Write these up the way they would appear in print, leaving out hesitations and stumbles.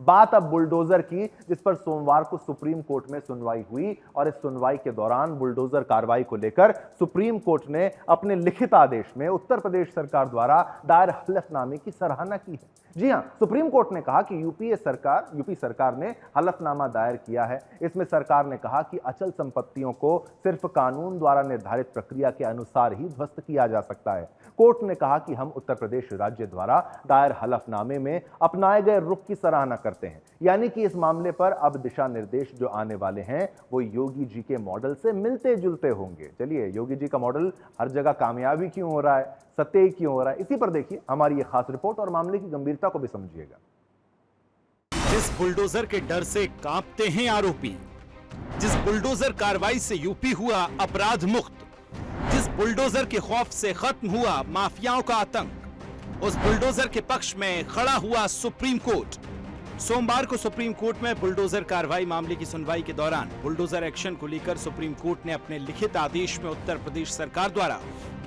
बात अब बुलडोजर की, जिस पर सोमवार को सुप्रीम कोर्ट में सुनवाई हुई और इस सुनवाई के दौरान बुलडोजर कार्रवाई को लेकर सुप्रीम कोर्ट ने अपने लिखित आदेश में उत्तर प्रदेश सरकार द्वारा दायर हलफनामे की सराहना की है। जी हां, सुप्रीम कोर्ट ने कहा कि यूपी सरकार ने हलफनामा दायर किया है। इसमें सरकार ने कहा कि अचल संपत्तियों को सिर्फ कानून द्वारा निर्धारित प्रक्रिया के अनुसार ही ध्वस्त किया जा सकता है। कोर्ट ने कहा कि हम उत्तर प्रदेश राज्य द्वारा दायर हलफनामे में अपनाए गए रुख की सराहना करते हैं, यानी कि इस मामले पर अब दिशा निर्देश जो आने वाले हैं वो योगी जी के मॉडल से मिलते जुलते होंगे। चलिए, योगी जी का मॉडल हर जगह कामयाबी क्यों हो रहा है, सत्य क्यों हो रहा है, इसी पर देखिए हमारी ये खास रिपोर्ट और मामले की गंभीरता को भी समझिएगा। जिस बुलडोजर के डर से कांपते हैं आरोपी, जिस बुलडोजर कार्रवाई से यूपी हुआ अपराध मुक्त, जिस बुलडोजर के खौफ से खत्म हुआ माफियाओं का आतंक, उस बुलडोजर के पक्ष में खड़ा हुआ सुप्रीम कोर्ट। सोमवार को सुप्रीम कोर्ट में बुलडोजर कार्रवाई मामले की सुनवाई के दौरान बुलडोजर एक्शन को लेकर सुप्रीम कोर्ट ने अपने लिखित आदेश में उत्तर प्रदेश सरकार द्वारा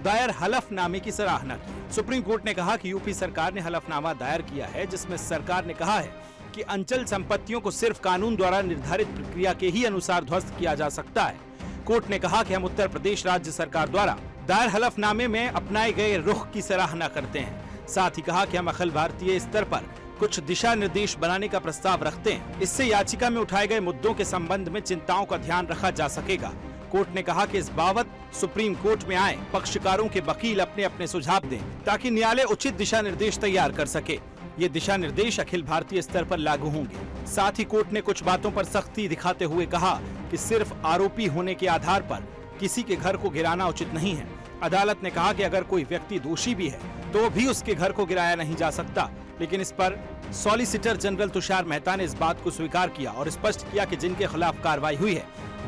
दायर हलफनामे की सराहना की। सुप्रीम कोर्ट ने कहा कि यूपी सरकार ने हलफनामा दायर किया है, जिसमें सरकार ने कहा है कि अंचल संपत्तियों को सिर्फ कानून द्वारा निर्धारित प्रक्रिया के ही अनुसार ध्वस्त किया जा सकता है। कोर्ट ने कहा कि हम उत्तर प्रदेश राज्य सरकार द्वारा दायर हलफनामे में अपनाए गए रुख की सराहना करते हैं। साथ ही कहा कि हम अखिल भारतीय स्तर पर कुछ दिशा निर्देश बनाने का प्रस्ताव रखते हैं। इससे याचिका में उठाए गए मुद्दों के संबंध में चिंताओं का ध्यान रखा जा सकेगा। कोर्ट ने कहा कि इस बाबत सुप्रीम कोर्ट में आए पक्षकारों के वकील अपने अपने सुझाव दें, ताकि न्यायालय उचित दिशा निर्देश तैयार कर सके। ये दिशा निर्देश अखिल भारतीय स्तर पर लागू होंगे। साथ ही कोर्ट ने कुछ बातों पर सख्ती दिखाते हुए कहा कि सिर्फ आरोपी होने के आधार पर किसी के घर को गिराना उचित नहीं है। अदालत ने कहा कि अगर कोई व्यक्ति दोषी भी है तो भी उसके घर को गिराया नहीं जा सकता, लेकिन इस पर सॉलिसिटर जनरल तुषार मेहता ने इस बात को स्वीकार किया और स्पष्ट किया कि जिनके खिलाफ कार्रवाई हुई है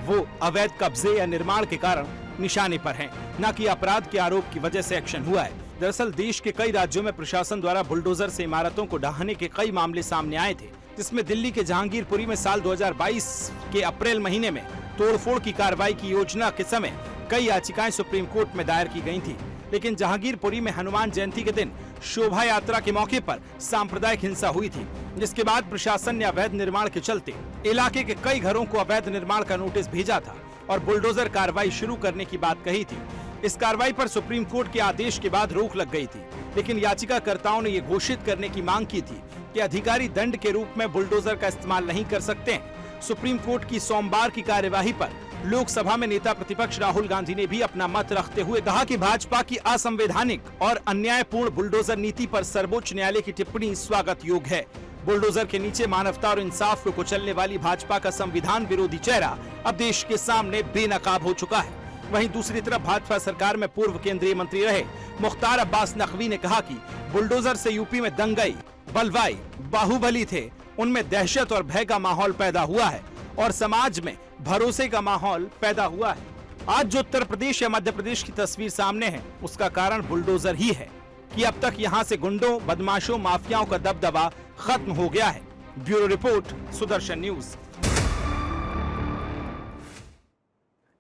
वो अवैध कब्जे या निर्माण के कारण निशाने पर हैं, न कि अपराध के आरोप की वजह से एक्शन हुआ है। दरअसल देश के कई राज्यों में प्रशासन द्वारा बुलडोजर से इमारतों को ढहाने के कई मामले सामने आए थे, जिसमें दिल्ली के जहांगीरपुरी में साल 2022 के अप्रैल महीने में तोड़फोड़ की कार्रवाई की योजना के समय कई याचिकाएं सुप्रीम कोर्ट में दायर की गई थी। लेकिन जहांगीरपुरी में हनुमान जयंती के दिन शोभा यात्रा के मौके पर सांप्रदायिक हिंसा हुई थी, जिसके बाद प्रशासन ने अवैध निर्माण के चलते इलाके के कई घरों को अवैध निर्माण का नोटिस भेजा था और बुलडोजर कार्रवाई शुरू करने की बात कही थी। इस कार्रवाई पर सुप्रीम कोर्ट के आदेश के बाद रोक लग गई थी, लेकिन याचिकाकर्ताओं ने ये घोषित करने की मांग की थी कि अधिकारी दंड के रूप में बुलडोजर का इस्तेमाल नहीं कर सकते हैं। सुप्रीम कोर्ट की सोमवार की कार्यवाही पर लोकसभा में नेता प्रतिपक्ष राहुल गांधी ने भी अपना मत रखते हुए कहा कि भाजपा की असंवैधानिक और अन्यायपूर्ण बुलडोजर नीति पर सर्वोच्च न्यायालय की टिप्पणी स्वागत योग्य है। बुलडोजर के नीचे मानवता और इंसाफ को कुचलने वाली भाजपा का संविधान विरोधी चेहरा अब देश के सामने बेनकाब हो चुका है। वहीं दूसरी तरफ भाजपा सरकार में पूर्व केंद्रीय मंत्री रहे मुख्तार अब्बास नकवी ने कहा कि बुलडोजर से यूपी में दंगई, बलवाई, बाहुबली थे, उनमें दहशत और भय का माहौल पैदा हुआ है और समाज में भरोसे का माहौल पैदा हुआ है। आज जो उत्तर प्रदेश या मध्य प्रदेश की तस्वीर सामने है, उसका कारण बुलडोजर ही है कि अब तक यहां से गुंडों, बदमाशों, माफियाओं का दबदबा खत्म हो गया है। Bureau report, Sudarshan news.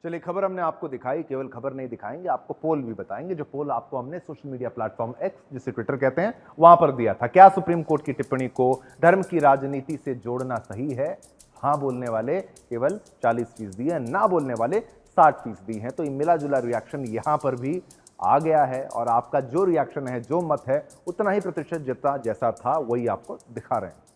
चलिए, खबर हमने आपको दिखाई, केवल खबर नहीं दिखाएंगे, आपको पोल भी बताएंगे, जो पोल आपको हमने सोशल मीडिया प्लेटफॉर्म एक्स, जिसे ट्विटर कहते हैं, वहां पर दिया था। क्या सुप्रीम कोर्ट की टिप्पणी को धर्म की राजनीति से जोड़ना सही है? हाँ बोलने वाले केवल 40% हैं, ना बोलने वाले 60% हैं। तो ये मिला जुला रिएक्शन यहां पर भी आ गया है और आपका जो रिएक्शन है, जो मत है, उतना ही प्रतिशत जितना जैसा था वही आपको दिखा रहे हैं।